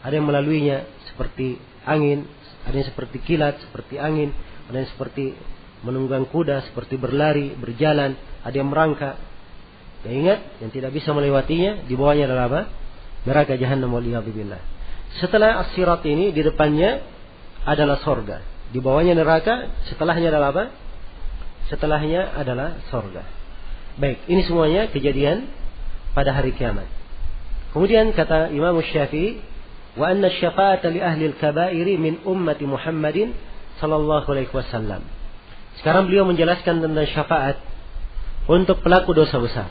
Ada yang melaluinya seperti angin, ada yang seperti kilat, seperti angin, ada yang seperti menunggang kuda, seperti berlari, berjalan, ada yang merangkak. Ya, ingat, yang tidak bisa melewatinya di bawahnya adalah apa? Neraka jahanam, waliyadzubillah. Setelah as-sirat ini, di depannya adalah sorga. Di bawahnya neraka, setelahnya adalah apa? Setelahnya adalah sorga. Baik, ini semuanya kejadian pada hari kiamat. Kemudian kata Imam Syafi'i, wa anna syafa'ata li ahli al-kaba'iri min ummati Muhammadin sallallahu alaihi wasallam. Sekarang beliau menjelaskan tentang syafaat untuk pelaku dosa besar.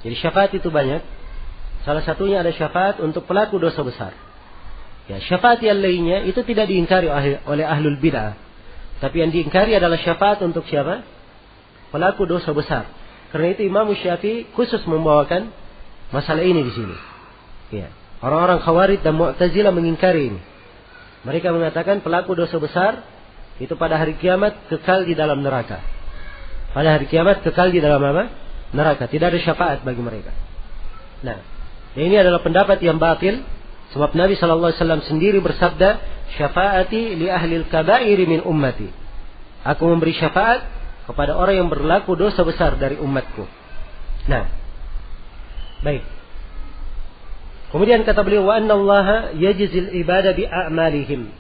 Jadi syafaat itu banyak. Salah satunya ada syafaat untuk pelaku dosa besar. Ya, syafaat yang lainnya itu tidak diingkari oleh ahlul bid'ah. Tapi yang diingkari adalah syafaat untuk siapa? Pelaku dosa besar. Karena itu Imam Syafi'i khusus membawakan masalah ini di sini. Ya. Orang-orang Khawarij dan Mu'tazilah mengingkari ini. Mereka mengatakan pelaku dosa besar itu pada hari kiamat kekal di dalam neraka. Pada hari kiamat kekal di dalam apa? Neraka. Tidak ada syafaat bagi mereka. Nah, ini adalah pendapat yang batil. Sebab Nabi SAW sendiri bersabda, syafaati li ahli al-kaba'iri min ummati. Aku memberi syafaat kepada orang yang berlaku dosa besar dari umatku. Nah, baik. Kemudian kata beliau, wa anna Allaha yajzil ibada bi a'malihim.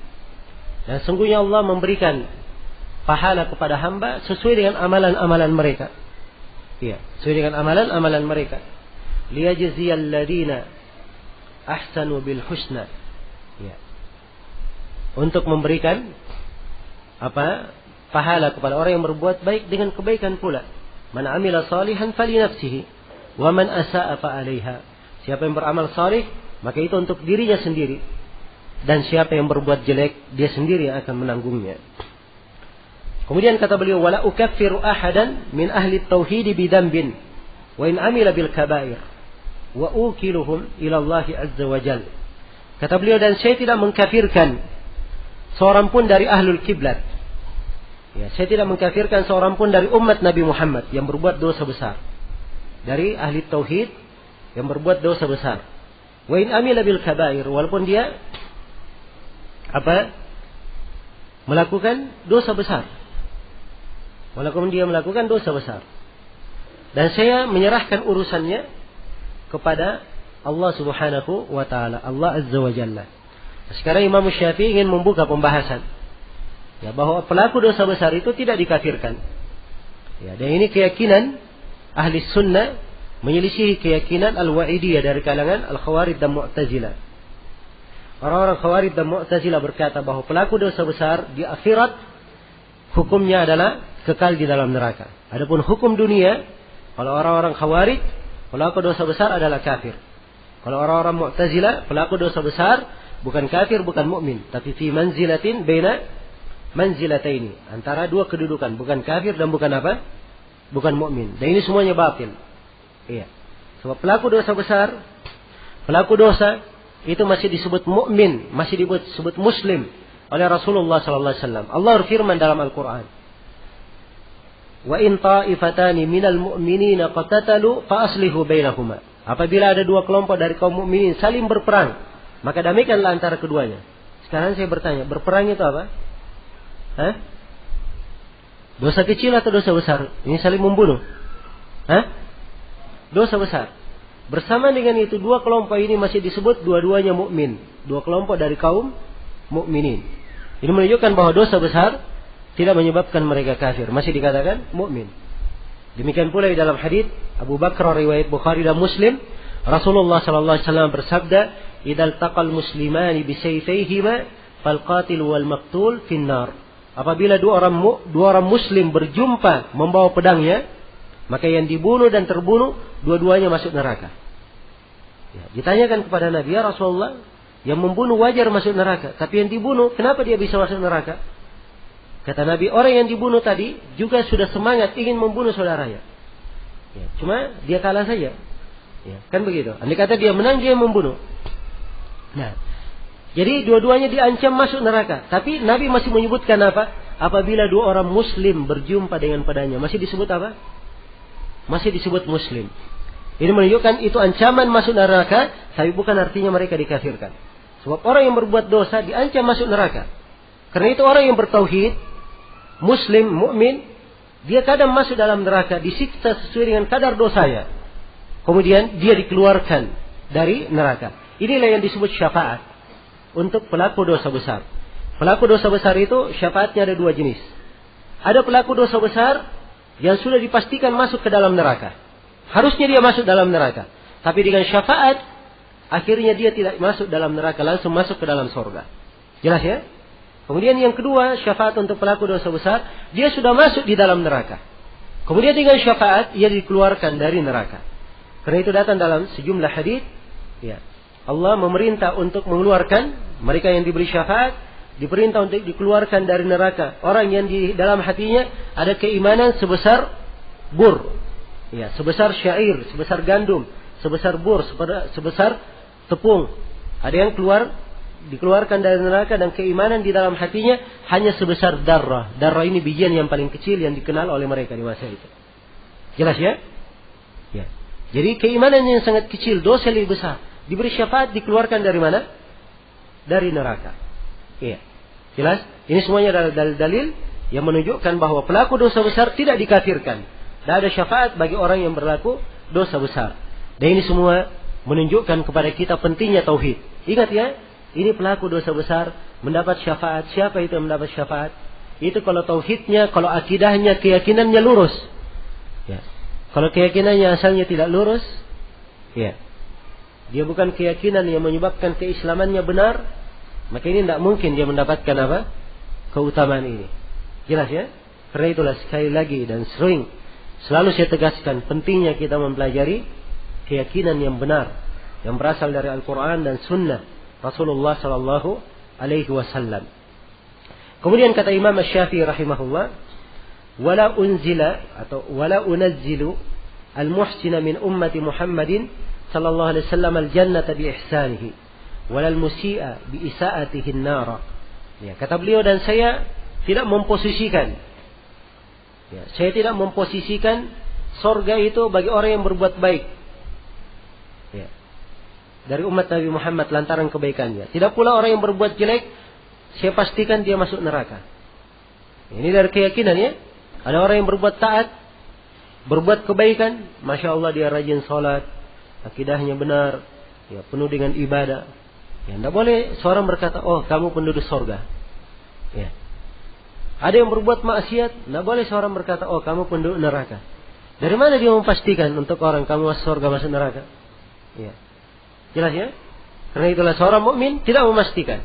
Dan sungguhnya Allah memberikan pahala kepada hamba sesuai dengan amalan-amalan mereka. Ya, sesuai dengan amalan-amalan mereka. Liyajziyal ladina ahsanu bil husna. Ya. Untuk memberikan pahala kepada orang yang berbuat baik dengan kebaikan pula. Man amila salihan fali nafsihi wa man asa'a fa 'alaiha. Siapa yang beramal salih, maka itu untuk dirinya sendiri. Dan siapa yang berbuat jelek, dia sendiri yang akan menanggungnya. Kemudian kata beliau, wala ukaffiru ahadan min ahli tauhid bidambin wa in amila bil kaba'ir wa ukiluhum ila Allah azza wa jalla. Kata beliau, dan saya tidak mengkafirkan seorang pun dari ahlul kiblat. Ya, saya tidak mengkafirkan seorang pun dari umat Nabi Muhammad yang berbuat dosa besar. Dari ahli tauhid yang berbuat dosa besar. Wa in amila bil kaba'ir, walaupun dia melakukan dosa besar. Walaupun dia melakukan dosa besar. Dan saya menyerahkan urusannya kepada Allah Subhanahu wa ta'ala, Allah Azza wa Jalla. Sekarang Imam Syafi'i ingin membuka pembahasan, ya, bahwa pelaku dosa besar itu tidak dikafirkan. Ya, dan ini keyakinan ahli sunnah menyelisihi keyakinan al-wa'idiyah dari kalangan al-khawarij dan mu'tazilah. Orang-orang khawarij dan mu'tazilah berkata bahwa pelaku dosa besar di akhirat hukumnya adalah kekal di dalam neraka. Adapun hukum dunia, kalau orang-orang khawarij pelaku dosa besar adalah kafir. Kalau orang-orang Mu'tazilah, pelaku dosa besar bukan kafir, bukan mukmin, tapi fi manzilatin baina manzilataini, antara dua kedudukan, bukan kafir dan bukan apa? Bukan mukmin. Dan ini semuanya batil. Iya. Sebab pelaku dosa besar, pelaku dosa itu masih disebut mukmin, masih disebut muslim oleh Rasulullah sallallahu alaihi wasallam. Allah berfirman dalam Al-Qur'an, "Wa in ta'ifatani minal mu'minina qatatalu fa aslihu bainahuma." Apabila ada dua kelompok dari kaum mukminin saling berperang, maka damaikanlah antara keduanya. Sekarang saya bertanya, berperang itu apa? Hah? Dosa kecil atau dosa besar? Ini saling membunuh. Hah? Dosa besar. Bersama dengan itu dua kelompok ini masih disebut dua-duanya mukmin, dua kelompok dari kaum mukminin. Ini menunjukkan bahwa dosa besar tidak menyebabkan mereka kafir, masih dikatakan mukmin. Demikian pula di dalam hadits Abu Bakar riwayat Bukhari dan Muslim, Rasulullah sallallahu alaihi wasallam bersabda, "Idzal taqal muslimani bisayfayhima fal qatil wal maqtul finnar." Apabila dua orang muslim berjumpa membawa pedangnya, maka yang dibunuh dan terbunuh dua-duanya masuk neraka. Ya, ditanyakan kepada Nabi, "Ya Rasulullah, yang membunuh wajar masuk neraka, tapi yang dibunuh kenapa dia bisa masuk neraka?" Kata Nabi, orang yang dibunuh tadi juga sudah semangat ingin membunuh saudaranya. Ya, cuma dia kalah saja. Ya, kan begitu. Andai kata dia menang, dia membunuh. Nah, jadi dua-duanya diancam masuk neraka. Tapi Nabi masih menyebutkan apa? Apabila dua orang muslim berjumpa dengan padanya, masih disebut apa? Masih disebut muslim. Ini menunjukkan itu ancaman masuk neraka, tapi bukan artinya mereka dikafirkan. Sebab orang yang berbuat dosa diancam masuk neraka. Karena itu orang yang bertauhid, muslim, mukmin, dia kadang masuk dalam neraka, disiksa sesuai dengan kadar dosanya. Kemudian dia dikeluarkan dari neraka. Inilah yang disebut syafaat untuk pelaku dosa besar. Pelaku dosa besar itu syafaatnya ada dua jenis. Ada pelaku dosa besar yang sudah dipastikan masuk ke dalam neraka. Harusnya dia masuk dalam neraka. Tapi dengan syafaat, akhirnya dia tidak masuk dalam neraka, langsung masuk ke dalam surga. Jelas ya? Kemudian yang kedua, syafaat untuk pelaku dosa besar, dia sudah masuk di dalam neraka. Kemudian dengan syafaat, ia dikeluarkan dari neraka. Karena itu datang dalam sejumlah hadits, ya, Allah memerintah untuk mengeluarkan mereka yang diberi syafaat, diperintah untuk dikeluarkan dari neraka. Orang yang di dalam hatinya ada keimanan sebesar bur, ya, sebesar syair, sebesar gandum, sebesar bur, sebesar tepung. Ada yang dikeluarkan dari neraka dan keimanan di dalam hatinya hanya sebesar darrah. Darrah ini bijian yang paling kecil yang dikenal oleh mereka di masa itu. Jelas ya? Ya. Jadi keimanan yang sangat kecil, dosa lebih besar. Diberi syafaat, dikeluarkan dari mana? Dari neraka. Iya. Jelas? Ini semuanya adalah dalil-dalil yang menunjukkan bahwa pelaku dosa besar tidak dikafirkan. Dan ada syafaat bagi orang yang berlaku dosa besar. Dan ini semua menunjukkan kepada kita pentingnya tauhid. Ingat ya, ini pelaku dosa besar mendapat syafaat. Siapa itu yang mendapat syafaat? Itu kalau tauhidnya, kalau akidahnya, keyakinannya lurus. Ya. Kalau keyakinannya asalnya tidak lurus, ya, dia bukan keyakinan yang menyebabkan keislamannya benar, maka ini tidak mungkin dia mendapatkan apa? Keutamaan ini. Jelas ya? Karena itulah sekali lagi dan selalu saya tegaskan pentingnya kita mempelajari keyakinan yang benar yang berasal dari Al-Quran dan Sunnah Rasulullah Sallallahu Alaihi Wasallam. Kemudian kata Imam Asy-Syafi'i rahimahullah, wala unzila atau wala unazzilu al-muhsina min ummati Muhammadin sallallahu alaihi wasallam al-jannata bi ihsanihi wala al-musii'a bi isaa'atihi an-nar. Ya, kata beliau, dan saya tidak memposisikan, ya, saya tidak memposisikan surga itu bagi orang yang berbuat baik, ya, dari umat Nabi Muhammad lantaran kebaikannya. Tidak pula orang yang berbuat jelek saya pastikan dia masuk neraka. Ini dari keyakinan ya. Ada orang yang berbuat taat, berbuat kebaikan, Masya Allah dia rajin sholat, akidahnya benar, ya, penuh dengan ibadah. Ya, tidak boleh seorang berkata, oh kamu penduduk surga. Ya. Ada yang berbuat maksiat, tidak boleh seorang berkata, oh kamu penduduk neraka. Dari mana dia memastikan untuk orang kamu masuk surga, masuk neraka? Ya. Jelas ya? Karena itulah seorang mukmin tidak memastikan.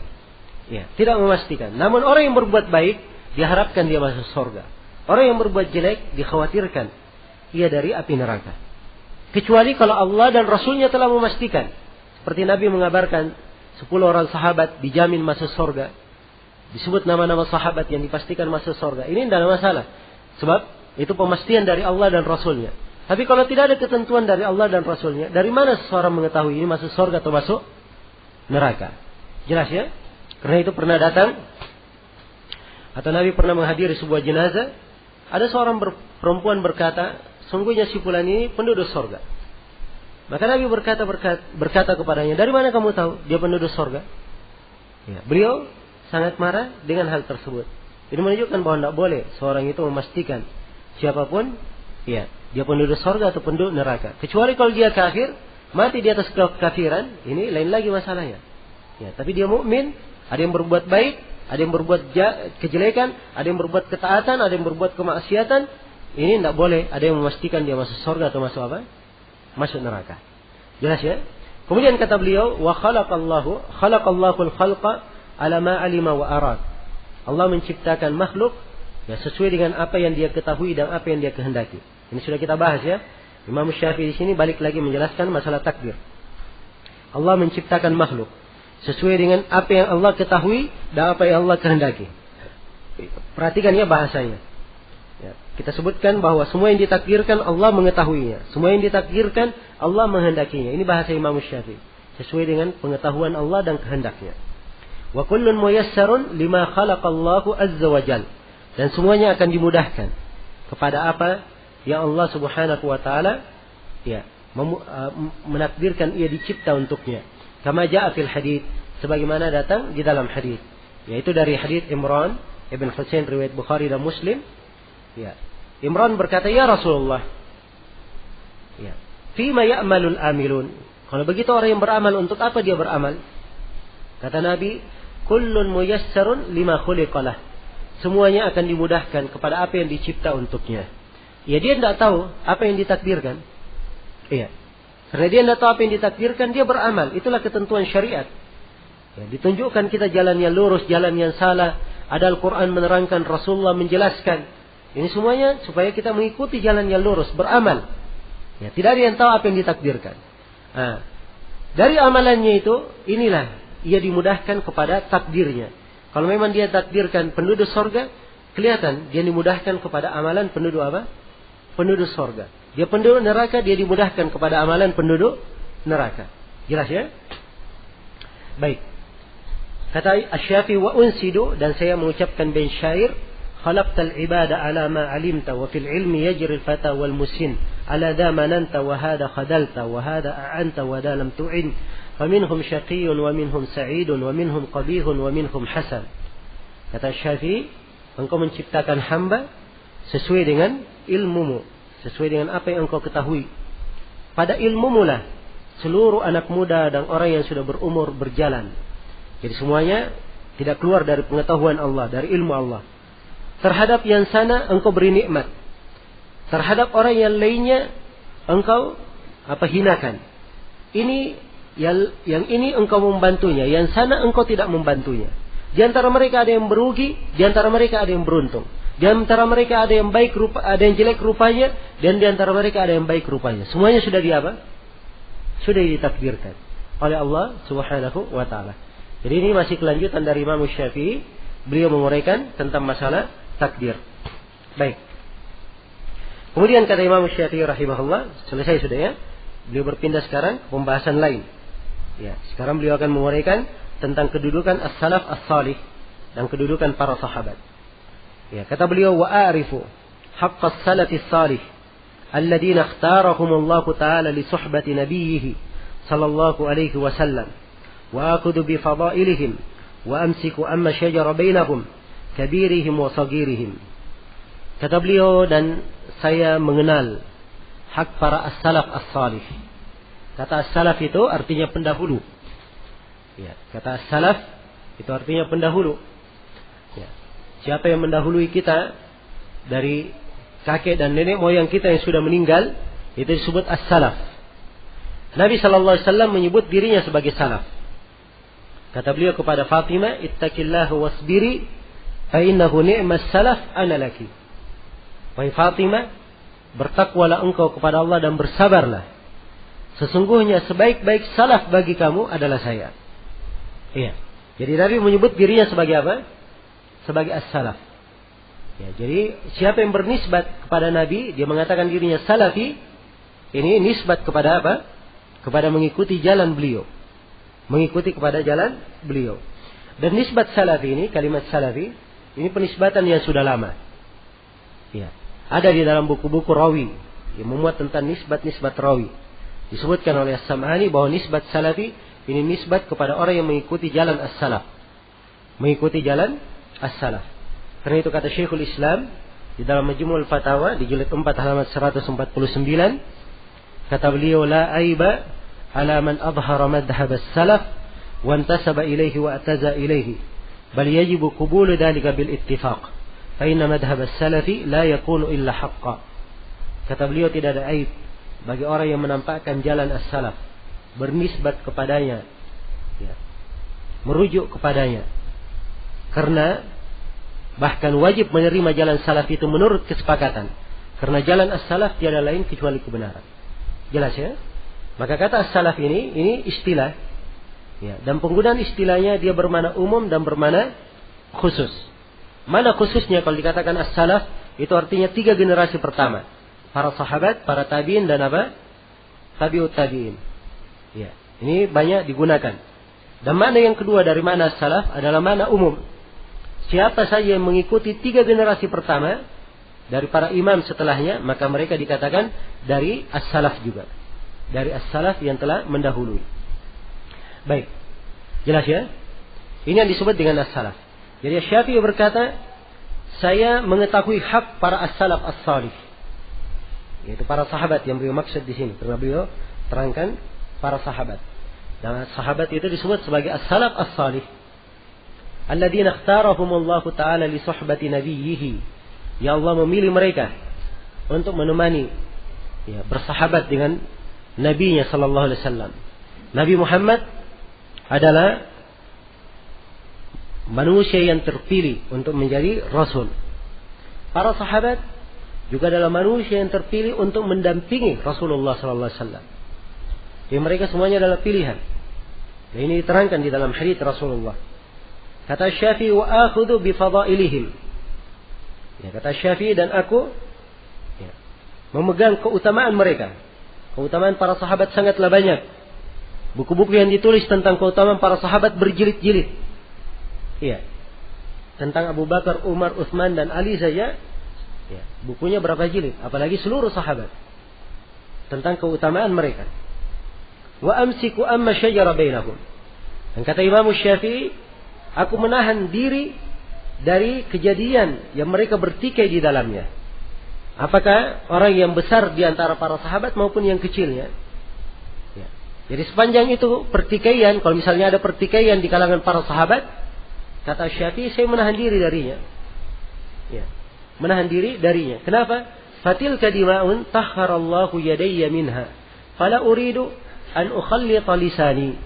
Ya, tidak memastikan. Namun orang yang berbuat baik diharapkan dia masuk surga. Orang yang berbuat jelek dikhawatirkan ia dari api neraka. Kecuali kalau Allah dan Rasulnya telah memastikan. Seperti Nabi mengabarkan 10 orang sahabat dijamin masuk surga. Disebut nama-nama sahabat yang dipastikan masuk surga. Ini tidak ada masalah. Sebab itu pemastian dari Allah dan Rasulnya. Tapi kalau tidak ada ketentuan dari Allah dan Rasulnya, dari mana seseorang mengetahui ini masuk surga atau masuk neraka? Jelas ya? Karena itu pernah datang, atau Nabi pernah menghadiri sebuah jenazah, ada seorang perempuan berkata, sungguhnya si fulan ini penduduk surga. Maka Nabi berkata kepadanya, dari mana kamu tahu dia penduduk surga? Ya, beliau sangat marah dengan hal tersebut. Ini menunjukkan bahwa tidak boleh seorang itu memastikan siapapun, ya, dia penduduk surga atau penduduk neraka. Kecuali kalau dia kafir, mati di atas kekafiran, ini lain lagi masalahnya. Ya, tapi dia mukmin, ada yang berbuat baik, ada yang berbuat kejelekan, ada yang berbuat ketaatan, ada yang berbuat kemaksiatan. Ini tidak boleh ada yang memastikan dia masuk surga atau masuk apa? Masuk neraka. Jelas ya? Kemudian kata beliau, wa khalaqallahu al-khalqa ala ma alima wa arad. Allah menciptakan makhluk ya sesuai dengan apa yang dia ketahui dan apa yang dia kehendaki. Ini sudah kita bahas ya. Imam Syafi'i di sini balik lagi menjelaskan masalah takdir. Allah menciptakan makhluk sesuai dengan apa yang Allah ketahui dan apa yang Allah kehendaki. Perhatikan ya bahasanya. Ya, kita sebutkan bahwa semua yang ditakdirkan Allah mengetahuinya. Semua yang ditakdirkan Allah menghendakinya. Ini bahasa Imam Syafi'i. Sesuai dengan pengetahuan Allah dan kehendaknya. Wa kullun muyassarun lima khalaqallahu azza wa jal. Dan semuanya akan dimudahkan kepada apa yang Allah Subhanahu wa taala ya menakdirkan ia dicipta untuknya. Kama jaa fil hadits, sebagaimana datang di dalam hadis, yaitu dari hadis Imran ibn Husain riwayat Bukhari dan Muslim. Ya. Imran berkata, "Ya Rasulullah, ya, fima ya'malul amilun?" Kalau begitu orang yang beramal untuk apa dia beramal? Kata Nabi, "Kullun muyassarun lima khuliqalah." Semuanya akan dimudahkan kepada apa yang dicipta untuknya. Ya, dia tidak tahu apa yang ditakdirkan. Iya. Karena dia tidak tahu apa yang ditakdirkan, dia beramal. Itulah ketentuan syariat. Ya, ditunjukkan kita jalan yang lurus, jalan yang salah. Ada Al-Quran menerangkan, Rasulullah menjelaskan. Ini semuanya supaya kita mengikuti jalan yang lurus, beramal. Ya, tidak ada yang tahu apa yang ditakdirkan. Nah, dari amalannya itu, inilah ia dimudahkan kepada takdirnya. Kalau memang dia takdirkan penduduk surga, kelihatan dia dimudahkan kepada amalan penduduk apa? Penduduk surga. Dia penduduk neraka, dia dimudahkan kepada amalan penduduk neraka. Jelas ya? Baik. Kata Asy-Syafi'i, wa unsidu, dan saya mengucapkan bain syair, khalaqtal ibada ala ma alimta wa fil ilmi yajri al fata wal musin ala dha mananta wa hada khadalta wa hada a'anta wa da lam tu'in faminhum syaqiyyun wa minhum sa'idun wa minhum qabihun wa minhum hasan. Kata Syafi'i, engkau menciptakan hamba sesuai dengan ilmumu, sesuai dengan apa yang engkau ketahui. Pada ilmumu lah seluruh anak muda dan orang yang sudah berumur berjalan. Jadi semuanya tidak keluar dari pengetahuan Allah, dari ilmu Allah. Terhadap yang sana engkau beri nikmat. Terhadap orang yang lainnya engkau hinakan. Ini yang ini engkau membantunya, yang sana engkau tidak membantunya. Di antara mereka ada yang berugi, di antara mereka ada yang beruntung. Di antara mereka ada yang baik ada yang jelek rupanya, dan di antara mereka ada yang baik rupanya. Semuanya sudah sudah ditakdirkan oleh Allah Subhanahu wa taala. Jadi ini masih kelanjutan dari Imam Syafi'i. Beliau menguraikan tentang masalah takdir. Baik. Kemudian kata Imam Syafi'i rahimahullah, selesai sudah ya. Beliau berpindah sekarang ke pembahasan lain. Ya, sekarang beliau akan menguraikan tentang kedudukan as-salaf as-salih dan kedudukan para sahabat. Ya, kata beliau, wa a'rifu haqqa as-salaf as-salih alladziina ikhtarahum Allah Ta'ala li suhbati nabiyhi sallallahu alaihi wasallam wa aqudu bi fadailihim wa amsiku amma syajara bainahum kabirihim wa sagirihim. Kata beliau, dan saya mengenal hak para as-salaf as-salih. Kata as-salaf itu artinya pendahulu. Ya, kata as-salaf itu artinya pendahulu. Ya. Siapa yang mendahului kita dari kakek dan nenek moyang kita yang sudah meninggal, itu disebut as-salaf. Nabi sallallahu alaihi wasallam menyebut dirinya sebagai salaf. Kata beliau kepada Fatimah, ittaqillaha wasbiri fa innahu ni'mas salaf ana laki. Wahai Fatimah, bertakwalah engkau kepada Allah dan bersabarlah. Sesungguhnya sebaik-baik salaf bagi kamu adalah saya. Iya. Jadi Nabi menyebut dirinya sebagai apa? Sebagai as-salaf. Ya, jadi siapa yang bernisbat kepada Nabi, dia mengatakan dirinya salafi, ini nisbat kepada apa? Kepada mengikuti jalan beliau. Mengikuti kepada jalan beliau. Dan nisbat salafi ini, kalimat salafi, ini penisbatan yang sudah lama. Ya. Ada di dalam buku-buku rawi yang memuat tentang nisbat-nisbat rawi. Disebutkan oleh As-Sam'ani bahwa nisbat salafi ini nisbat kepada orang yang mengikuti jalan as-salaf. Mengikuti jalan as-salaf. Karena itu kata Syekhul Islam di dalam Majmu'ul Fatawa di jilid 4 halaman 149, kata beliau, la aiba ala man adhara madhhab as-salaf wa intasaba ilayhi wa ataza ilayhi bal yajibu qabulu dhalika bil ittifaq fa inna madhhab as-salafi la yakunu illa haqqan. Kata beliau, tidak ada aib bagi orang yang menampakkan jalan as-salaf, bernisbat kepadanya, ya, merujuk kepadanya, karena bahkan wajib menerima jalan salaf itu menurut kesepakatan, karena jalan as-salaf tiada lain kecuali kebenaran. Jelas ya? Maka kata as-salaf ini istilah, ya, dan penggunaan istilahnya dia bermakna umum dan bermakna khusus. Mana khususnya kalau dikatakan as-salaf, itu artinya 3 generasi pertama. Para sahabat, para tabi'in dan apa? Tabi'ut tabi'in. Ya, ini banyak digunakan. Dan makna yang kedua dari makna salaf adalah makna umum. Siapa saja yang mengikuti 3 generasi pertama dari para imam setelahnya, maka mereka dikatakan dari as-salaf juga. Dari as-salaf yang telah mendahului. Baik. Jelas ya? Ini yang disebut dengan as-salaf. Jadi Syafi'i berkata, saya mengetahui hak para as-salaf as-salih. Yaitu para sahabat yang beliau maksud di sini. Karena beliau terangkan para sahabat. Dan sahabat itu disebut sebagai as-salaf as-salih. Alladzina ikhtarahumullahu ta'ala li suhbati nabiyhi. Ya Allah memilih mereka untuk menemani, ya, bersahabat dengan nabinya sallallahu alaihi wasallam. Nabi Muhammad adalah manusia yang terpilih untuk menjadi rasul. Para sahabat juga adalah manusia yang terpilih untuk mendampingi Rasulullah sallallahu alaihi wasallam. Jadi mereka semuanya adalah pilihan. Dan ini diterangkan di dalam hadits Rasulullah. Kata Syafi'i, wa akhudhu bi fadailihim. Ya, kata Syafi'i, dan aku, ya, memegang keutamaan mereka. Keutamaan para sahabat sangatlah banyak. Buku-buku yang ditulis tentang keutamaan para sahabat berjilid-jilid. Iya. Tentang Abu Bakar, Umar, Utsman dan Ali saja, ya, bukunya berapa jilid? Apalagi seluruh sahabat. Tentang keutamaan mereka. Wa amsiku amma syajara bainahum. Dan kata Imam Syafi'i, aku menahan diri dari kejadian yang mereka bertikai di dalamnya. Apakah orang yang besar di antara para sahabat maupun yang kecilnya. Ya. Jadi sepanjang itu pertikaian, kalau misalnya ada pertikaian di kalangan para sahabat, kata Syafi'i, saya menahan diri darinya. Ya. Menahan diri darinya. Kenapa? Fatilka dima'un tahharallahu yadayya minha. Fala uridu an ukhallita lisani.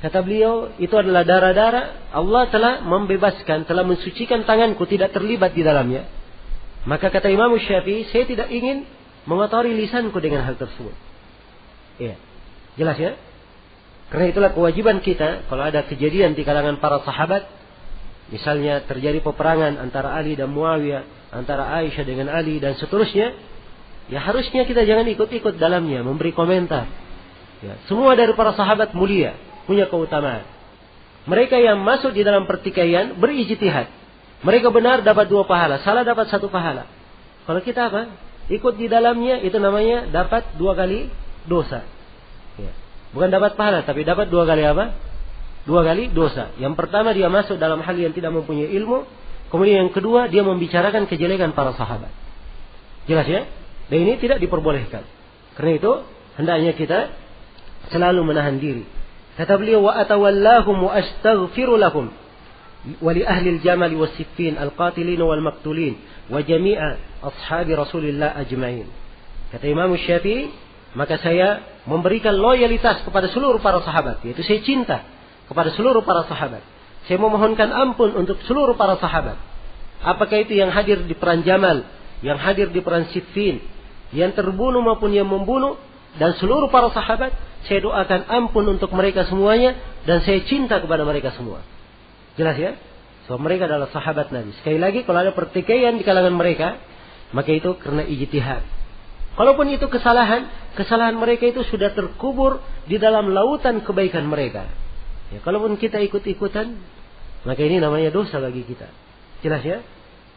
Kata beliau, itu adalah darah-darah. Allah telah membebaskan, telah mensucikan tanganku, tidak terlibat di dalamnya. Maka kata Imam Syafi'i, saya tidak ingin mengotori lisanku dengan hal tersebut. Iya. Jelas ya? Karena itulah kewajiban kita, kalau ada kejadian di kalangan para sahabat, misalnya terjadi peperangan antara Ali dan Muawiyah, antara Aisyah dengan Ali dan seterusnya, ya harusnya kita jangan ikut-ikut dalamnya, memberi komentar. Ya, semua dari para sahabat mulia, punya keutamaan. Mereka yang masuk di dalam pertikaian berijtihad. Mereka benar dapat 2 pahala, salah dapat 1 pahala. Kalau kita apa? Ikut di dalamnya, itu namanya dapat 2 kali dosa. Ya. Bukan dapat pahala, tapi dapat 2 kali apa? 2 kali dosa. Yang pertama, dia masuk dalam hal yang tidak mempunyai ilmu. Kemudian yang kedua, dia membicarakan kejelekan para sahabat. Jelas ya? Dan ini tidak diperbolehkan. Karena itu, hendaknya kita selalu menahan diri. Kata beliau, wa atawallahum wa astaghfiru lahum wa li ahli al-jamal was-siffin al-qatilin wal-maqtulin wa jami'a ashabi Rasulillah ajma'in. Kata Imam Syafi'i, maka saya memberikan loyalitas kepada seluruh para sahabat, yaitu saya cinta kepada seluruh para sahabat. Saya memohonkan ampun untuk seluruh para sahabat. Apakah itu yang hadir di perang Jamal, yang hadir di perang Siffin, yang terbunuh maupun yang membunuh, dan seluruh para sahabat, saya doakan ampun untuk mereka semuanya dan saya cinta kepada mereka semua. Jelas ya? So mereka adalah sahabat Nabi. Sekali lagi kalau ada pertikaian di kalangan mereka, maka itu karena ijtihad. Kalaupun itu kesalahan mereka itu sudah terkubur di dalam lautan kebaikan mereka. Ya, kalaupun kita ikut-ikutan, maka ini namanya dosa bagi kita. Jelas ya?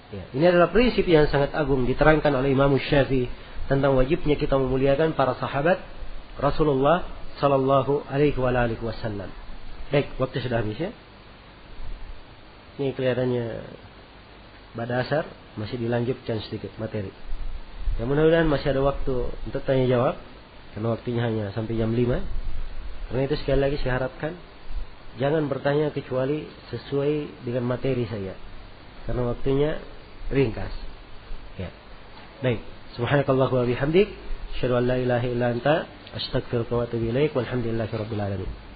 Ya, ini adalah prinsip yang sangat agung diterangkan oleh Imam Syafi'i tentang wajibnya kita memuliakan para sahabat Rasulullah sallallahu alaihi wasallam. Baik, waktu sudah habis ya. Ini kelihatannya pada asar masih dilanjutkan sedikit materi. Ya, mudah-mudahan masih ada waktu untuk tanya jawab karena waktunya hanya sampai jam 5. Karena itu sekali lagi saya harapkan jangan bertanya kecuali sesuai dengan materi saya. Karena waktunya ringkas. Ya. Baik. Subhanakallah wa bihamdik. Asyhadu an la ilaha illa anta. Astaghfiruka wa atubu ilaik. Walhamdulillahirabbil alamin.